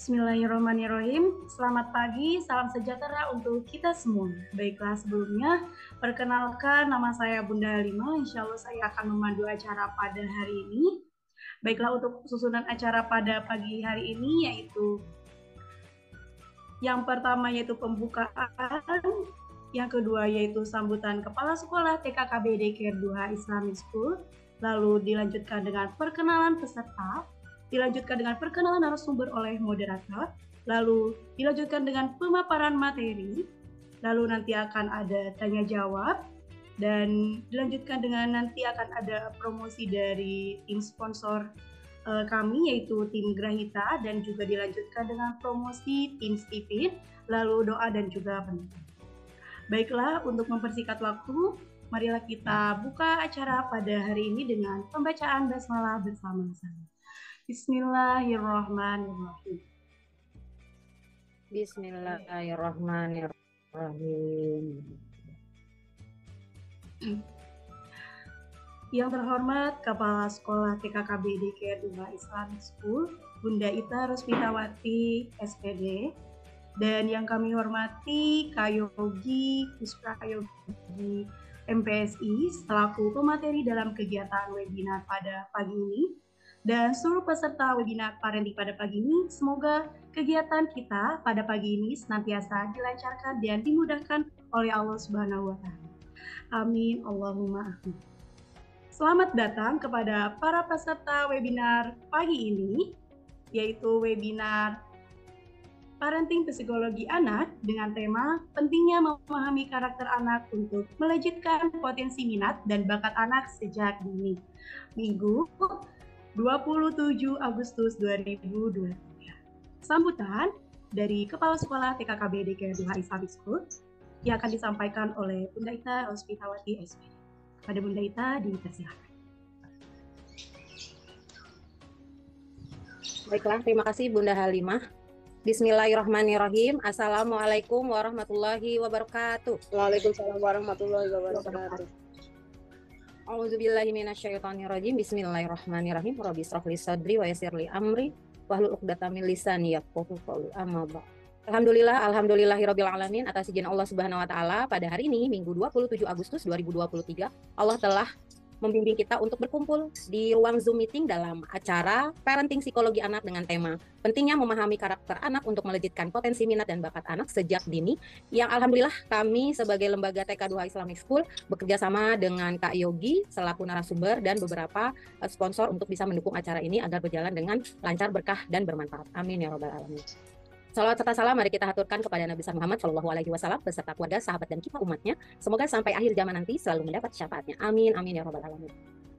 Bismillahirrahmanirrahim. Selamat pagi, salam sejahtera untuk kita semua. Baiklah, sebelumnya perkenalkan nama saya Bunda Halima. Insya Allah saya akan memandu acara pada hari ini. Baiklah, untuk susunan acara pada pagi hari ini yaitu yang pertama yaitu pembukaan, yang kedua yaitu sambutan Kepala Sekolah TKKBD Care 2 Islamic School, lalu dilanjutkan dengan perkenalan peserta, dilanjutkan dengan perkenalan narasumber oleh moderator, lalu dilanjutkan dengan pemaparan materi, lalu nanti akan ada tanya jawab, dan dilanjutkan dengan nanti akan ada promosi dari tim sponsor kami yaitu tim Grahita, dan juga dilanjutkan dengan promosi tim Stipin, lalu doa dan juga penutup. Baiklah, untuk mempersingkat waktu, marilah kita buka acara pada hari ini dengan pembacaan basmalah bersama-sama. Bismillahirrahmanirrahim. Bismillahirrahmanirrahim. Yang terhormat Kepala Sekolah TKKBD Care 2 Islamic School, Bunda Ita Rusmitawati, SPD, dan yang kami hormati Kak Yogi Kusprayogi, MPSI, selaku pemateri dalam kegiatan webinar pada pagi ini, dan seluruh peserta webinar parenting pada pagi ini. Semoga kegiatan kita pada pagi ini senantiasa dilancarkan dan dimudahkan oleh Allah Subhanahu wa Ta'ala. Amin, Allahumma amin. Selamat datang kepada para peserta webinar pagi ini, yaitu webinar Parenting Psikologi Anak dengan tema pentingnya memahami karakter anak untuk melejitkan potensi minat dan bakat anak sejak dini. Minggu 27 Agustus 2023. Sambutan dari Kepala Sekolah TKKBD Care 2 Islamic School yang akan disampaikan oleh Bunda Ita Rusmitawati, SPD. Pada Bunda Ita dipersilakan. Baiklah, terima kasih Bunda Halimah. Bismillahirrahmanirrahim. Assalamualaikum warahmatullahi wabarakatuh. Waalaikumsalam warahmatullahi wabarakatuh. A'udzubillahi minasyaitonirrajim. Bismillahirrahmanirrahim. Rabbi shrah li sadri wa yassir li amri wahlul 'uqdatam min lisani yafqahu qawli. Amma ba'd. Alhamdulillahirabbil alamin. Atas izin Allah Subhanahu wa taala, pada hari ini Minggu 27 Agustus 2023, Allah telah membimbing kita untuk berkumpul di ruang Zoom meeting dalam acara Parenting Psikologi Anak dengan tema pentingnya memahami karakter anak untuk melejitkan potensi minat dan bakat anak sejak dini, yang alhamdulillah kami sebagai lembaga TK2 Islamic School bekerja sama dengan Kak Yogi selaku narasumber dan beberapa sponsor untuk bisa mendukung acara ini agar berjalan dengan lancar, berkah, dan bermanfaat. Amin ya rabbal alamin. Salawat serta salam mari kita haturkan kepada Nabi Muhammad SAW beserta keluarga, sahabat, dan kita umatnya. Semoga sampai akhir zaman nanti selalu mendapat syafaatnya. Amin, amin ya rabbal alamin.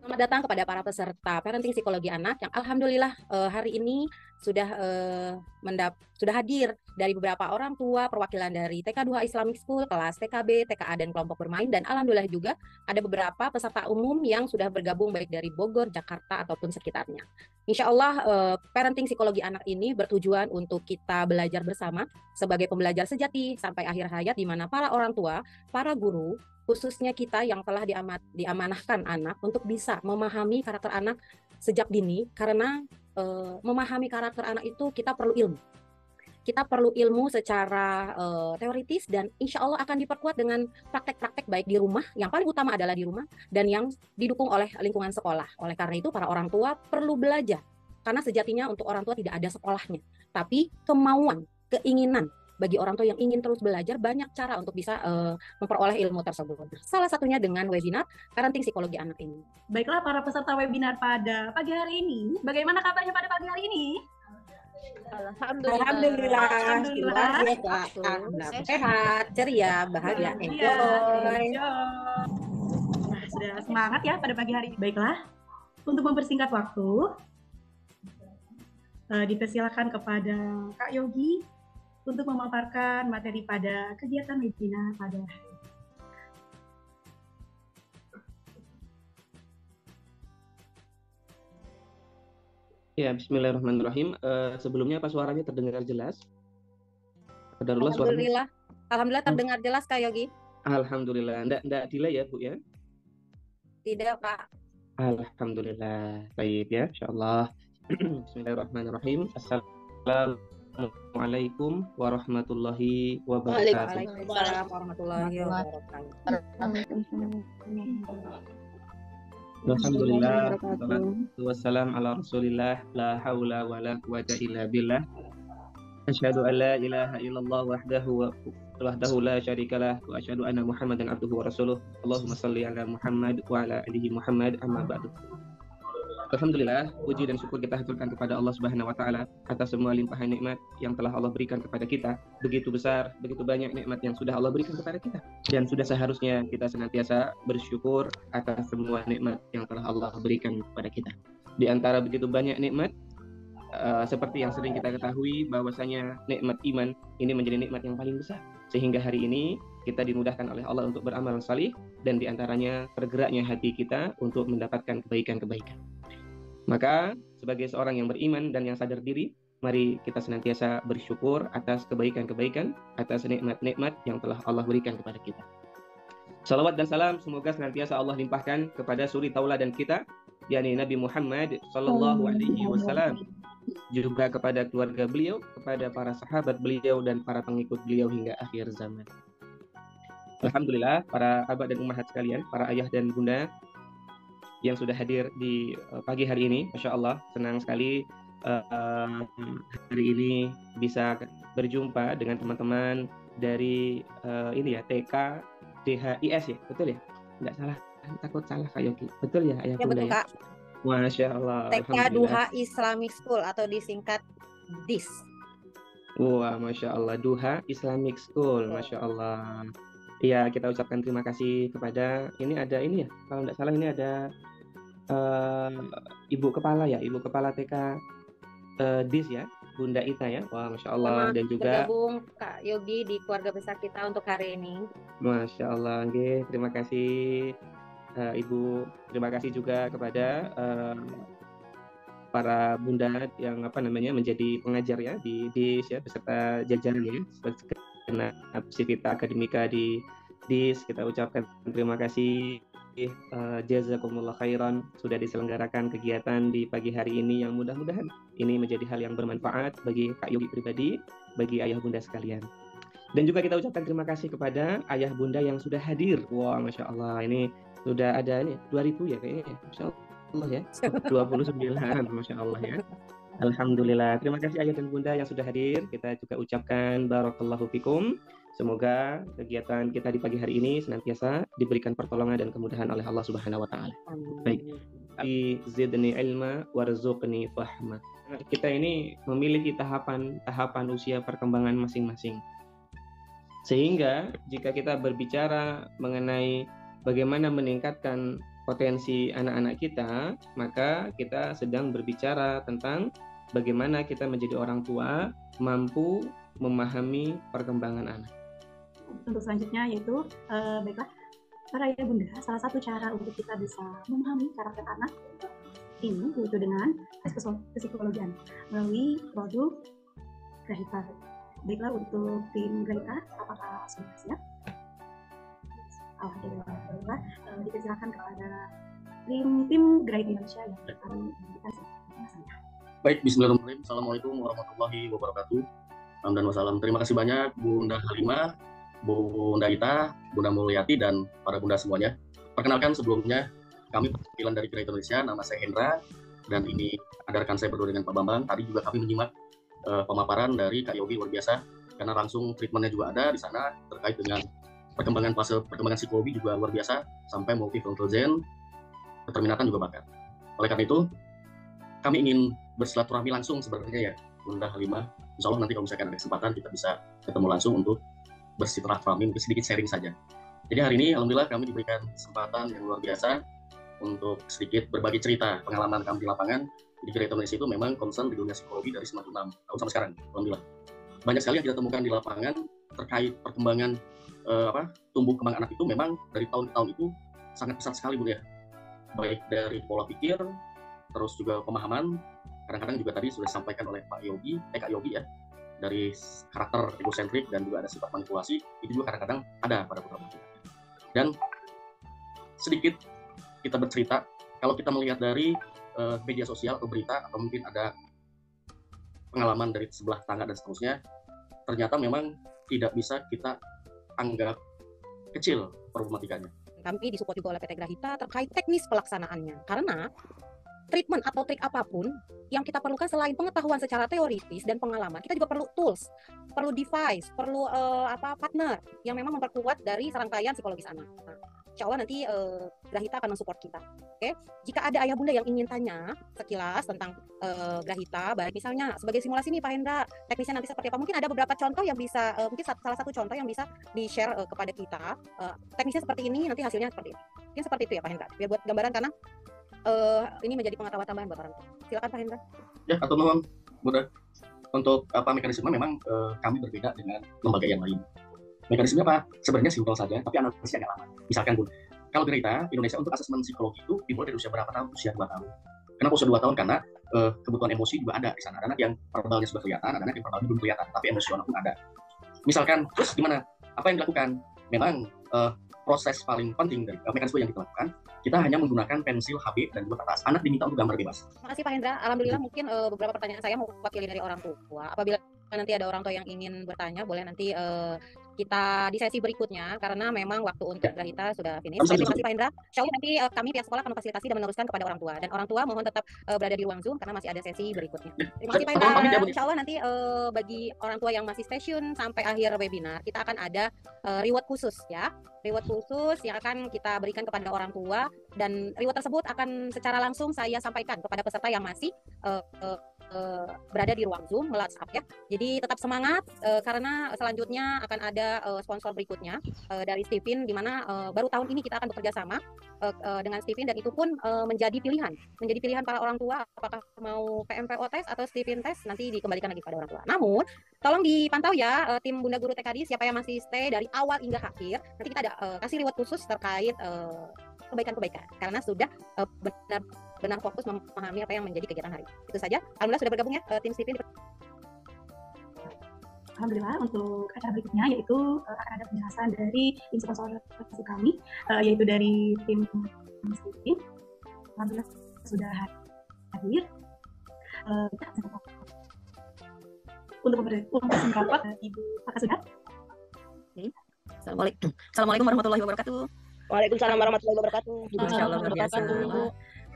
Selamat datang kepada para peserta Parenting Psikologi Anak yang alhamdulillah hari ini sudah hadir dari beberapa orang tua, perwakilan dari TK2 Islamic School, kelas TKB, TKA, dan kelompok bermain, dan alhamdulillah juga ada beberapa peserta umum yang sudah bergabung baik dari Bogor, Jakarta, ataupun sekitarnya. Insya Allah Parenting Psikologi Anak ini bertujuan untuk kita belajar bersama sebagai pembelajar sejati sampai akhir hayat, di mana para orang tua, para guru, khususnya kita yang telah diamanahkan anak untuk bisa memahami karakter anak sejak dini, karena memahami karakter anak itu kita perlu ilmu. Kita perlu ilmu secara teoritis, dan insya Allah akan diperkuat dengan praktek-praktek baik di rumah, yang paling utama adalah di rumah, dan yang didukung oleh lingkungan sekolah. Oleh karena itu para orang tua perlu belajar, karena sejatinya untuk orang tua tidak ada sekolahnya, tapi kemauan, keinginan bagi orang tua yang ingin terus belajar, banyak cara untuk bisa memperoleh ilmu tersebut. Salah satunya dengan webinar Parenting Psikologi Anak ini. Baiklah para peserta webinar pada pagi hari ini, bagaimana kabarnya pada pagi hari ini? Alhamdulillah. Sehat, ceria, bahagia, enjoy. Nah, sudah semangat ya pada pagi hari ini. Baiklah, untuk mempersingkat waktu, dipersilakan kepada Kak Yogi untuk memaparkan materi pada kegiatan webinar pada hari ini. Ya, bismillahirrahmanirrahim. Sebelumnya apa suaranya terdengar jelas? Alhamdulillah. Alhamdulillah terdengar jelas Kak Yogi. Alhamdulillah. Enggak delay ya, Bu ya? Tidak, Pak. Alhamdulillah. Baik ya, insyaallah. Bismillahirrahmanirrahim. Assalamualaikum Assalamualaikum warahmatullahi wabarakatuh. Waalaikumsalam warahmatullahi wabarakatuh. Alhamdulillah, wassalatu wassalam ala rasulillah, la hawla wa la quwata illa billah. Asyhadu an la ilaha illallah wahdahu la syarikalah wa asyhadu anna Muhammadan abduhu wa rasuluh. Allahumma shalli ala Muhammad wa ala alihi Muhammad, amma ba'du. Alhamdulillah, puji dan syukur kita haturkan kepada Allah Subhanahu wa taala atas semua limpahan nikmat yang telah Allah berikan kepada kita. Begitu besar, begitu banyak nikmat yang sudah Allah berikan kepada kita. Dan sudah seharusnya kita senantiasa bersyukur atas semua nikmat yang telah Allah berikan kepada kita. Di antara begitu banyak nikmat, seperti yang sering kita ketahui bahwasanya nikmat iman ini menjadi nikmat yang paling besar. Sehingga hari ini kita dimudahkan oleh Allah untuk beramal salih, dan diantaranya tergeraknya hati kita untuk mendapatkan kebaikan-kebaikan. Maka sebagai seorang yang beriman dan yang sadar diri, mari kita senantiasa bersyukur atas kebaikan-kebaikan, atas nikmat-nikmat yang telah Allah berikan kepada kita. Salawat dan salam semoga senantiasa Allah limpahkan kepada suri tauladan kita, yakni Nabi Muhammad sallallahu alaihi wasallam, juga kepada keluarga beliau, kepada para sahabat beliau dan para pengikut beliau hingga akhir zaman. Alhamdulillah, para abah dan ummahat sekalian, para ayah dan bunda yang sudah hadir di pagi hari ini, Masya Allah, senang sekali hari ini bisa berjumpa dengan teman-teman dari TK DHIS ya, betul ya? Nggak salah, takut salah Kak Yogi, betul ya ayah bunda ya? Masya Allah. TK Duha Islamic School atau disingkat DIS. Wah, Masya Allah, Duha Islamic School, Masya Allah. Iya, kita ucapkan terima kasih kepada ini ya, kalau nggak salah ini ada Ibu Kepala TK DIS ya, Bunda Ita ya. Wah, Masya Allah. Dan juga bergabung Kak Yogi di keluarga besar kita untuk hari ini. Masya Allah, terima kasih Ibu. Terima kasih juga kepada para bunda yang menjadi pengajar ya di DIS ya, beserta jajarannya segenap Civita Akademika di DIS. Kita ucapkan terima kasih, jazakumullah khairan, sudah diselenggarakan kegiatan di pagi hari ini yang mudah-mudahan ini menjadi hal yang bermanfaat bagi Kak Yogi pribadi, bagi ayah bunda sekalian. Dan juga kita ucapkan terima kasih kepada ayah bunda yang sudah hadir. Wah, Masya Allah, ini sudah ada 2000 ya kayaknya, Masya Allah ya, 29, Masya Allah ya. Alhamdulillah, terima kasih ayah dan bunda yang sudah hadir. Kita juga ucapkan barakallahu fikum. Semoga kegiatan kita di pagi hari ini senantiasa diberikan pertolongan dan kemudahan oleh Allah Subhanahu wa taala. Baik. Zidni ilma warzuqni fahma. Kita ini memiliki tahapan usia perkembangan masing-masing. Sehingga jika kita berbicara mengenai bagaimana meningkatkan potensi anak-anak kita, maka kita sedang berbicara tentang bagaimana kita menjadi orang tua mampu memahami perkembangan anak. Untuk selanjutnya yaitu baiklah, para ayah bunda, salah satu cara untuk kita bisa memahami karakter anak ini yaitu dengan psikologian melalui produk Grahita. Baiklah, untuk tim Grahita, apakah sudah siap? Alhamdulillah, dipersilakan kepada tim Grahita Indonesia yang akan memberikan penjelasannya. Baik, bismillahirrahmanirrahim. Assalamualaikum warahmatullahi wabarakatuh. Dan wassalam. Terima kasih banyak Bunda Halimah, Bunda Ita, Bunda Mulyati, dan para bunda semuanya. Perkenalkan sebelumnya, kami perwakilan dari Grahita Indonesia, nama saya Hendra, dan ini ada rekan saya berdua dengan Pak Bambang. Tadi juga kami menyimak pemaparan dari Kak Yogi, luar biasa, karena langsung treatmentnya juga ada di sana terkait dengan perkembangan psikologi juga luar biasa, sampai multifrontal zen, keterminatan juga bakat. Oleh karena itu, kami ingin bersilaturahmi langsung sebenarnya ya, Bunda Halimah. Insya Allah nanti kalau misalkan ada kesempatan kita bisa ketemu langsung untuk bersilaturahmi, mungkin sedikit sharing saja. Jadi hari ini alhamdulillah kami diberikan kesempatan yang luar biasa untuk sedikit berbagi cerita pengalaman kami di lapangan. Jadi Grahita Indonesia itu memang concern di dunia psikologi dari 96 tahun sampai sekarang, alhamdulillah. Banyak sekali yang kita temukan di lapangan terkait perkembangan tumbuh kembang anak itu memang dari tahun ke tahun itu sangat pesat sekali, Bu ya. Baik dari pola pikir, terus juga pemahaman, kadang-kadang juga tadi sudah disampaikan oleh Kak Yogi ya, dari karakter egosentrik dan juga ada sifat manipulasi, itu juga kadang-kadang ada pada beberapa kita. Dan sedikit kita bercerita, kalau kita melihat dari media sosial atau berita, atau mungkin ada pengalaman dari sebelah tangga dan seterusnya, ternyata memang tidak bisa kita anggap kecil problematikanya. Kami disupport juga oleh PT Grahita terkait teknis pelaksanaannya. Karena treatment atau trik apapun yang kita perlukan selain pengetahuan secara teoritis dan pengalaman, kita juga perlu tools, perlu device, perlu partner yang memang memperkuat dari serangkaian psikologis anak. Nah, insya Allah nanti Grahita akan mensupport kita. Oke, jika ada ayah bunda yang ingin tanya sekilas tentang Grahita, baik misalnya sebagai simulasi nih Pak Hendra, teknisnya nanti seperti apa? Mungkin ada beberapa contoh yang bisa, mungkin salah satu contoh yang bisa di-share kepada kita. Teknisnya seperti ini, nanti hasilnya seperti ini. Mungkin seperti itu ya Pak Hendra, biar buat gambaran karena ini menjadi pengetahuan tambahan buat orang tua. Silakan Pak Hendra. Ya, atau mohon Bunda, untuk mekanisme memang kami berbeda dengan lembaga yang lain. Mekanisme apa? Sebenarnya simpel saja, tapi analisisnya agak lama. Misalkan Bun, kalau Grahita Indonesia untuk asesmen psikologi itu dimulai dari usia berapa tahun? Usia 2 tahun. Kenapa usia 2 tahun? Karena kebutuhan emosi juga ada di sana. Ada anak yang verbalnya sudah kelihatan, ada anak yang verbalnya belum kelihatan, tapi emosional pun ada. Misalkan, terus gimana? Apa yang dilakukan? Memang proses paling penting dari mekanisme yang kita lakukan, kita hanya menggunakan pensil HB dan juga kertas. Anak diminta untuk gambar bebas. Terima kasih Pak Hendra. Alhamdulillah mungkin beberapa pertanyaan saya mewakili dari orang tua. Apabila nanti ada orang tua yang ingin bertanya, boleh nanti kita di sesi berikutnya karena memang waktu untuk Grahita sudah finish. Terima kasih Pak Hendra. Insya Allah nanti kami pihak sekolah akan memfasilitasi dan meneruskan kepada orang tua. Dan orang tua mohon tetap berada di ruang Zoom karena masih ada sesi berikutnya. Terima kasih Pak Hendra. Insya Allah nanti bagi orang tua yang masih stay tune sampai akhir webinar, kita akan ada reward khusus ya. Reward khusus yang akan kita berikan kepada orang tua, dan reward tersebut akan secara langsung saya sampaikan kepada peserta yang masih berada di ruang Zoom melalui WhatsApp ya. Jadi tetap semangat karena selanjutnya akan ada sponsor berikutnya dari Steven, di mana baru tahun ini kita akan bekerja sama dengan Steven, dan itu pun menjadi pilihan para orang tua apakah mau PMPO tes atau Steven tes, nanti dikembalikan lagi pada orang tua. Namun tolong dipantau ya tim Bunda Guru TKD, siapa yang masih stay dari awal hingga akhir, nanti kita ada kasih reward khusus terkait kebaikan-kebaikan karena sudah benar-benar fokus memahami apa yang menjadi kegiatan hari. Itu saja. Alhamdulillah sudah bergabung ya tim Steven. Alhamdulillah untuk acara berikutnya yaitu akan ada penjelasan dari tim sponsor kami, yaitu dari tim Steven. Alhamdulillah sudah hadir. Untuk rapat Ibu Pak Sudah. Assalamualaikum warahmatullahi wabarakatuh. Waalaikumsalam warahmatullahi wabarakatuh. Masya Allah, luar biasa.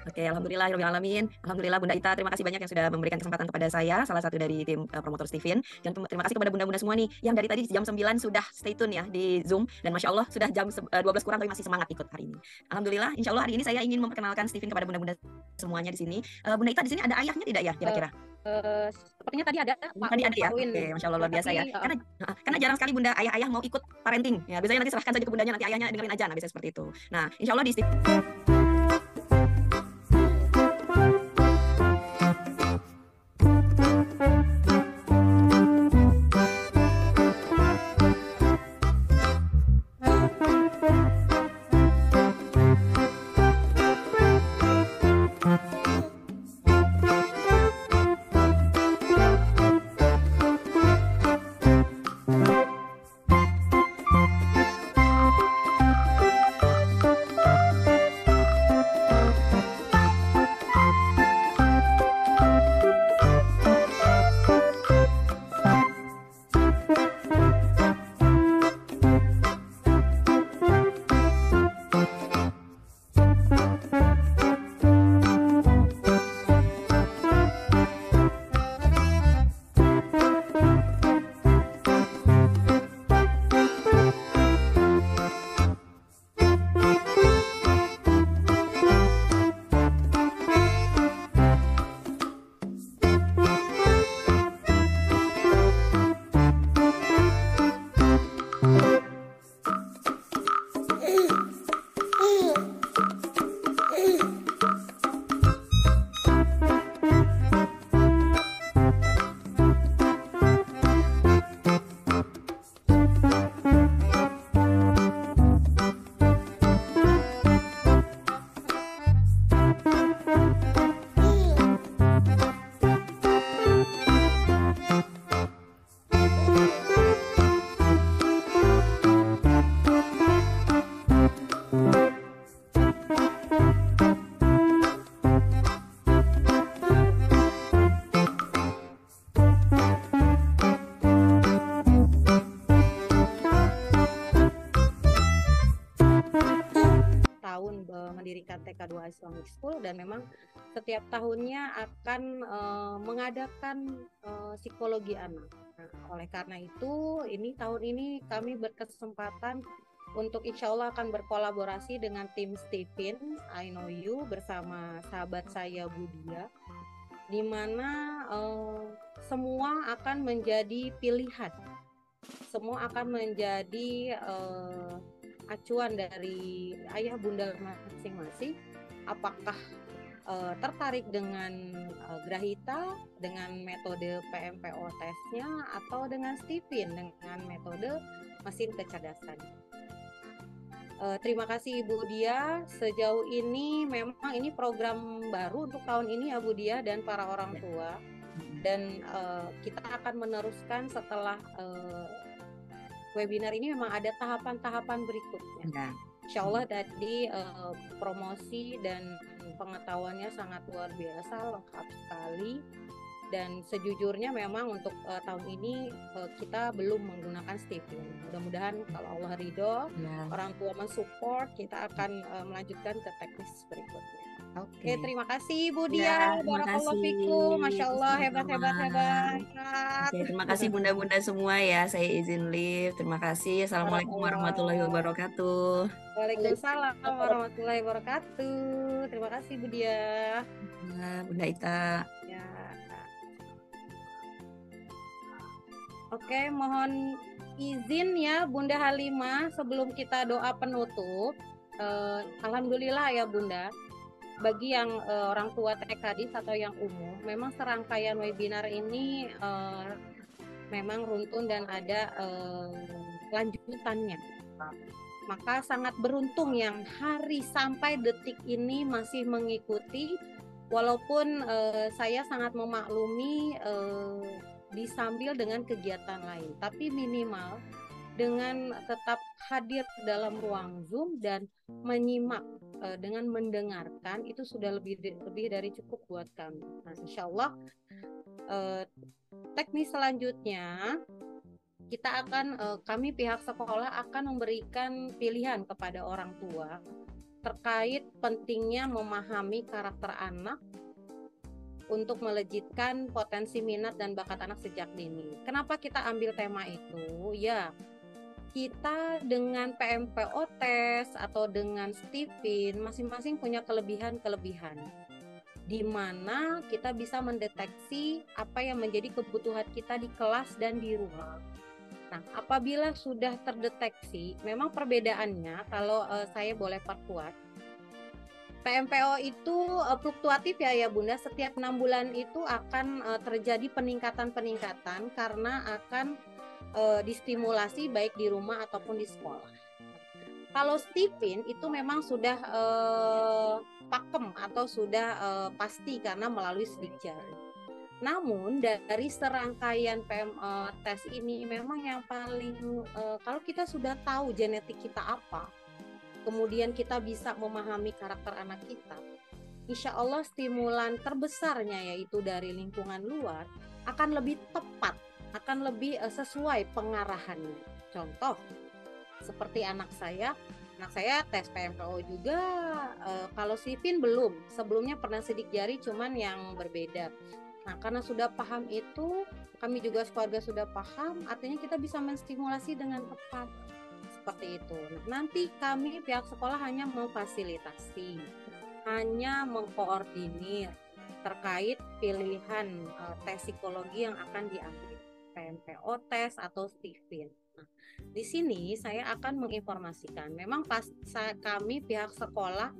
Oke, alhamdulillahirobbilalamin. Alhamdulillah Bunda Ita, terima kasih banyak yang sudah memberikan kesempatan kepada saya, salah satu dari tim promotor Steven. Dan terima kasih kepada bunda-bunda semua nih yang dari tadi jam 9 sudah stay tune ya di Zoom, dan Masya Allah sudah jam 12 kurang tapi masih semangat ikut hari ini. Alhamdulillah, insya Allah hari ini saya ingin memperkenalkan Steven kepada bunda-bunda semuanya di sini. Bunda Ita di sini ada ayahnya tidak ya kira-kira? Sepertinya tadi ada ya. Oke, Masya Allah luar biasa ya. Karena jarang sekali bunda ayah mau ikut parenting. Ya, biasanya nanti serahkan saja ke bundanya, nanti ayahnya dengerin aja, nah biasanya seperti itu. Nah, insya Allah di TK2 Islamic School, dan memang setiap tahunnya akan mengadakan psikologi anak. Nah, oleh karena itu, tahun ini kami berkesempatan untuk insya Allah akan berkolaborasi dengan tim Stephen I Know You bersama sahabat saya Budia, di mana semua akan menjadi pilihan, semua akan menjadi acuan dari ayah bunda masing-masing. Apakah tertarik dengan Grahita dengan metode PMPO tesnya, atau dengan Stephen dengan metode mesin kecerdasan. Terima kasih Ibu Dia. Sejauh ini memang ini program baru untuk tahun ini ya Bu Dia dan para orang tua. Dan kita akan meneruskan setelah webinar ini, memang ada tahapan-tahapan berikutnya. Insya Allah tadi promosi dan pengetahuannya sangat luar biasa, lengkap sekali. Dan sejujurnya memang untuk tahun ini kita belum menggunakan Stephen. Mudah-mudahan kalau Allah ridho, orang tua mensupport, kita akan melanjutkan ke teknis berikutnya. Oke, terima kasih Bu Dia. Barakallahu fikum. Masya Allah, hebat. Oke, terima kasih bunda-bunda semua ya. Saya izin live. Terima kasih. Assalamualaikum warahmatullahi wabarakatuh. Waalaikumsalam warahmatullahi wabarakatuh. Terima kasih Bu Dia. Bunda Ita. Ya. Oke, mohon izin ya Bunda Halimah sebelum kita doa penutup. Alhamdulillah ya Bunda, bagi yang orang tua TKDIS atau yang umum, memang serangkaian webinar ini memang runtun dan ada lanjutannya. Maka sangat beruntung yang hari sampai detik ini masih mengikuti, walaupun saya sangat memaklumi disambil dengan kegiatan lain, tapi minimal dengan tetap hadir dalam ruang Zoom dan menyimak dengan mendengarkan itu sudah lebih dari cukup buat kami. Nah, insya Allah teknis selanjutnya kita akan kami pihak sekolah akan memberikan pilihan kepada orang tua terkait pentingnya memahami karakter anak untuk melejitkan potensi minat dan bakat anak sejak dini. Kenapa kita ambil tema itu? Ya, kita dengan PMPO test atau dengan Stephen masing-masing punya kelebihan-kelebihan, di mana kita bisa mendeteksi apa yang menjadi kebutuhan kita di kelas dan di rumah. Nah, apabila sudah terdeteksi, memang perbedaannya kalau saya boleh perkuat, PMPO itu fluktuatif ya Bunda, setiap 6 bulan itu akan terjadi peningkatan-peningkatan karena akan distimulasi baik di rumah ataupun di sekolah. Kalau Stephen itu memang sudah pakem atau sudah pasti karena melalui sidik jari. Namun dari serangkaian tes ini memang yang paling kalau kita sudah tahu genetik kita apa, kemudian kita bisa memahami karakter anak kita, insya Allah stimulan terbesarnya yaitu dari lingkungan luar akan lebih tepat, akan lebih sesuai pengarahannya. Contoh, seperti anak saya tes PMPO juga, kalau Stephen belum, sebelumnya pernah sidik jari cuman yang berbeda. Nah, karena sudah paham itu, kami juga keluarga sudah paham, artinya kita bisa menstimulasi dengan tepat. Seperti itu. Nah, nanti kami pihak sekolah hanya memfasilitasi, hanya mengkoordinir terkait pilihan tes psikologi yang akan diambil, PMPO tes atau Stephen. Nah, di sini saya akan menginformasikan, memang kami pihak sekolah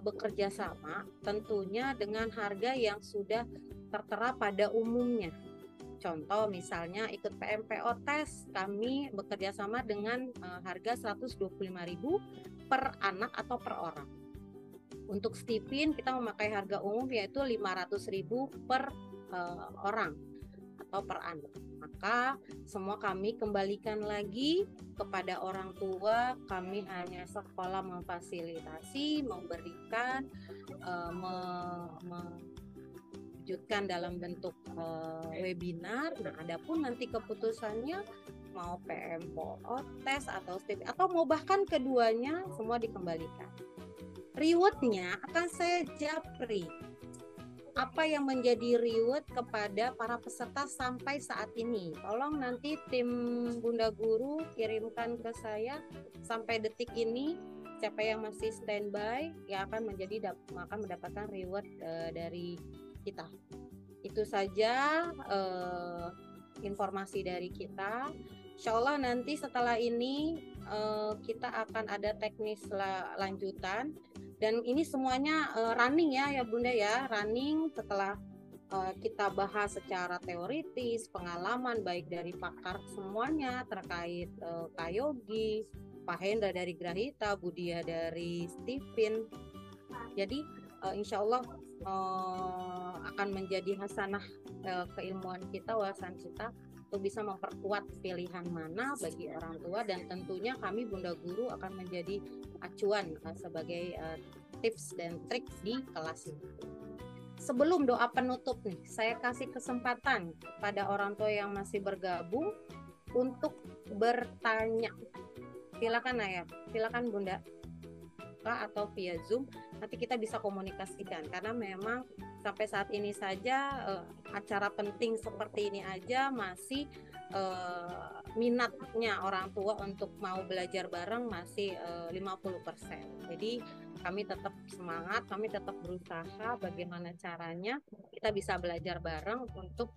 bekerja sama tentunya dengan harga yang sudah tertera pada umumnya. Contoh misalnya ikut PMPO tes, kami bekerja sama dengan harga 125.000 per anak atau per orang. Untuk Stephen kita memakai harga umum yaitu 500.000 per orang atau per anak. Maka semua kami kembalikan lagi kepada orang tua, kami hanya sekolah memfasilitasi, memberikan, wujudkan dalam bentuk webinar. Nah, adapun nanti keputusannya mau PMPO tes atau Stephen atau mau bahkan keduanya, semua dikembalikan. Rewardnya akan saya japri. Apa yang menjadi reward kepada para peserta sampai saat ini? Tolong nanti tim Bunda Guru kirimkan ke saya sampai detik ini siapa yang masih standby yang akan mendapatkan reward dari kita. Itu saja informasi dari kita. Insya Allah nanti setelah ini kita akan ada teknis lanjutan. Dan ini semuanya running ya Bunda ya, running setelah kita bahas secara teoritis, pengalaman baik dari pakar semuanya terkait Kak Yogi, Pak Hendra dari Grahita, Budia dari Stephen. Jadi insya Allah akan menjadi hasanah keilmuan kita, wawasan kita untuk bisa memperkuat pilihan mana bagi orang tua, dan tentunya kami Bunda Guru akan menjadi acuan sebagai tips dan trik di kelas ini. Sebelum doa penutup nih, saya kasih kesempatan pada orang tua yang masih bergabung untuk bertanya. Silakan Naya, silakan Bunda, atau via Zoom. Nanti kita bisa komunikasikan karena memang sampai saat ini saja acara penting seperti ini aja masih minatnya orang tua untuk mau belajar bareng masih 50%. Jadi kami tetap semangat, kami tetap berusaha bagaimana caranya kita bisa belajar bareng untuk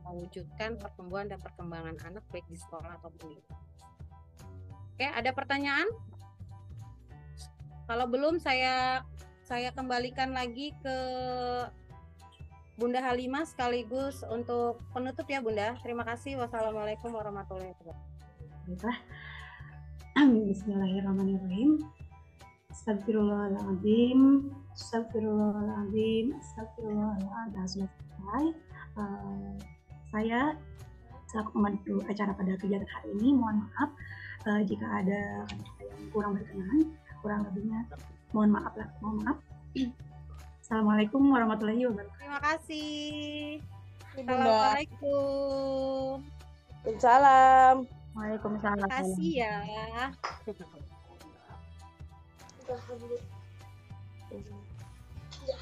mewujudkan pertumbuhan dan perkembangan anak baik di sekolah ataupun di rumah. Oke, ada pertanyaan? Kalau belum saya kembalikan lagi ke Bunda Halimah sekaligus untuk penutup ya Bunda. Terima kasih. Wassalamualaikum warahmatullahi wabarakatuh. Bismillahirrahmanirrahim. Astagfirullahaladzim. Astagfirullahaladzim. Astagfirullahaladzim. Saya selaku pemandu acara pada kegiatan hari ini, mohon maaf jika ada kata-kata yang kurang berkenan. Kurang lebihnya mohon maaf. Assalamualaikum warahmatullahi wabarakatuh. Terima kasih. Assalamualaikum. Waalaikumsalam. Waalaikumsalam. Terima kasih ya. Udah